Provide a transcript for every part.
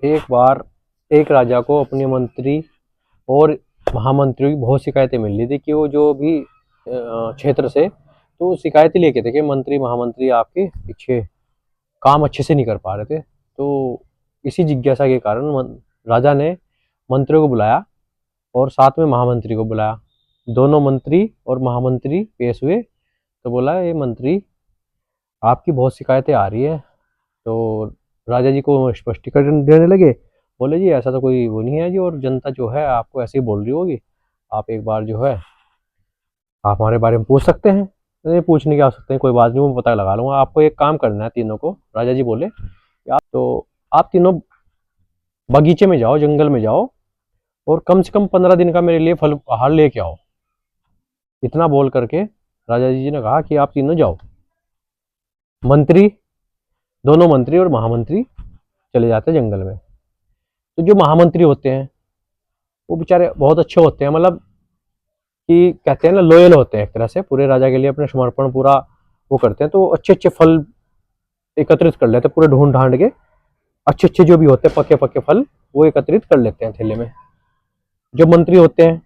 एक बार एक राजा को अपने मंत्री और महामंत्रियों की बहुत शिकायतें मिल रही थी कि वो जो भी क्षेत्र से तो शिकायतें लेके थे कि मंत्री महामंत्री आपके पीछे काम अच्छे से नहीं कर पा रहे थे। तो इसी जिज्ञासा के कारण राजा ने मंत्रियों को बुलाया और साथ में महामंत्री को बुलाया। दोनों मंत्री और महामंत्री पेश हुए तो बोला, ये मंत्री आपकी बहुत शिकायतें आ रही है। तो राजा जी को स्पष्टीकरण देने लगे। बोले, जी ऐसा तो कोई वो नहीं है जी, और जनता जो है आपको ऐसे ही बोल रही होगी। आप एक बार जो है आप हमारे बारे में पूछ सकते हैं। नहीं, पूछने की आवश्यकता है, कोई बात नहीं, मैं पता लगा लूंगा। आपको एक काम करना है तीनों को। राजा जी बोले, आप तीनों बगीचे में जाओ, जंगल में जाओ और कम से कम 15 दिन का मेरे लिए फल आहार लेके आओ। इतना बोल करके राजा जी ने कहा कि आप तीनों जाओ। मंत्री, दोनों मंत्री और महामंत्री चले जाते हैं जंगल में। तो जो महामंत्री होते हैं वो बेचारे बहुत अच्छे होते हैं, मतलब कि कहते हैं ना, लॉयल होते हैं एक तरह से, पूरे राजा के लिए अपने समर्पण पूरा वो करते हैं। तो अच्छे अच्छे फल एकत्रित कर लेते हैं, पूरे ढूंढ ढांड के अच्छे अच्छे जो भी होते हैं पके पके फल वो एकत्रित कर लेते हैं थैले में। जो मंत्री होते हैं,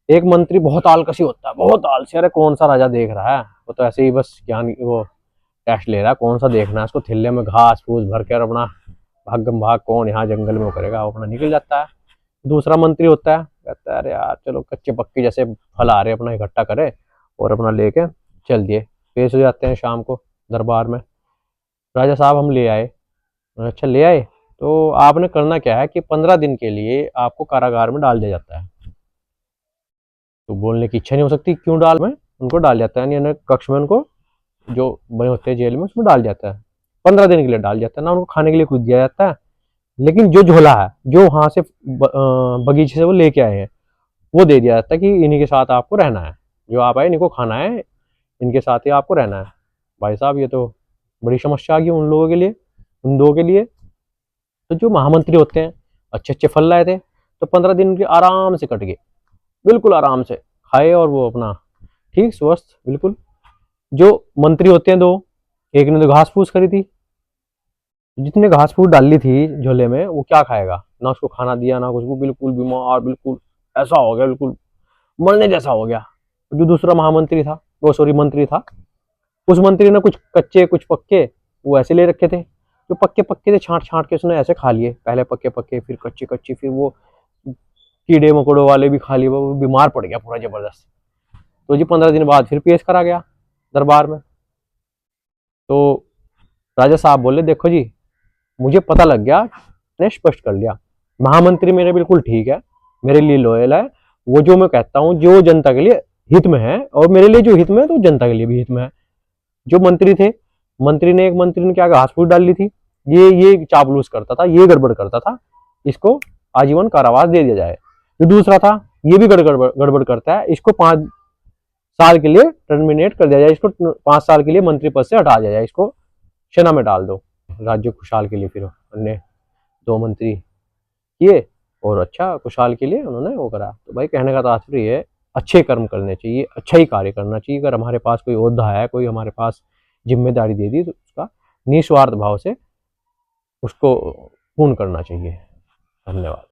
एक मंत्री बहुत आलसी होता है, बहुत आलसी। अरे कौन सा राजा देख रहा है, वो तो ऐसे ही बस ज्ञान वो टेस्ट ले रहा है, कौन सा देखना है उसको। थैले में घास फूस भर कर अपना भागम भाग कौन यहाँ जंगल में करेगा, वो अपना निकल जाता है। दूसरा मंत्री होता है, कहता है अरे यार चलो कच्चे पक्के जैसे फल आ रहे अपना इकट्ठा करे और अपना लेके चल दिए। पेश हो जाते हैं शाम को दरबार में। राजा साहब हम ले आए। अच्छा ले आए, तो आपने करना क्या है कि 15 दिन के लिए आपको कारागार में डाल दिया जाता है। तो बोलने की इच्छा नहीं हो सकती क्यों डाल में, उनको डाल जाता है, यानी कक्ष में उनको जो बने होते हैं जेल में उसमें डाल जाता है। 15 दिन के लिए डाल जाता है ना, उनको खाने के लिए कुछ दिया जाता है। लेकिन जो झोला है जो वहां से बगीचे से वो लेके आए हैं वो दे दिया जाता है कि इन्हीं के साथ आपको रहना है, जो आप आए इनको खाना है, इनके साथ ही आपको रहना है। भाई साहब ये तो बड़ी समस्या आ गई उन लोगों के लिए, उन दो के लिए। तो जो महामंत्री होते हैं अच्छे अच्छे फल लाए थे, तो 15 दिन के आराम से कट गए, बिल्कुल आराम से खाए और वो अपना ठीक स्वस्थ बिल्कुल। जो मंत्री होते हैं दो, एक ने तो घास फूस करी थी, जितने घास फूस डाली थी झोले में वो क्या खाएगा, ना उसको खाना दिया ना कुछ, वो बिल्कुल बीमार, बिल्कुल ऐसा हो गया, बिल्कुल मरने जैसा हो गया। जो दूसरा महामंत्री था, वो सॉरी मंत्री था, उस मंत्री ने कुछ कच्चे कुछ पक्के वो ऐसे ले रखे थे। जो पक्के पक्के थे छांट छांट के उसने ऐसे खा लिए, पहले पक्के पक्के फिर कच्चे कच्चे, फिर वो कीड़े मकोड़ों वाले भी खा लिए। वो बीमार पड़ गया पूरा जबरदस्त। तो जी 15 दिन बाद फिर पेश करा गया दरबार में। तो राजा साहब बोले, देखो जी मुझे पता लग गया, ने स्पष्ट कर लिया, महामंत्री मेरे बिल्कुल ठीक है, मेरे लिए लॉयल है। वो जो मैं कहता हूँ जो जनता के लिए हित में है, और मेरे लिए जो हित में है तो जनता के लिए भी हित में है। जो मंत्री थे, एक मंत्री ने क्या घास फूस डाल ली थी, ये चापलूस करता था, ये गड़बड़ करता था, इसको आजीवन कारावास दे दिया जाए। जो दूसरा था, ये भी गड़बड़ करता है, इसको 5 साल के लिए टर्मिनेट कर दिया जाए, इसको 5 साल के लिए मंत्री पद से हटा दिया जाए, इसको सेना में डाल दो। राज्य खुशहाल के लिए फिर अन्य 2 मंत्री किए और अच्छा खुशहाल के लिए उन्होंने वो करा। तो भाई कहने का तात्पर्य है, अच्छे कर्म करने चाहिए, अच्छा ही कार्य करना चाहिए। अगर हमारे पास कोई ओहदा है, कोई हमारे पास जिम्मेदारी दे दी, तो उसका निस्वार्थ भाव से उसको पूर्ण करना चाहिए। धन्यवाद।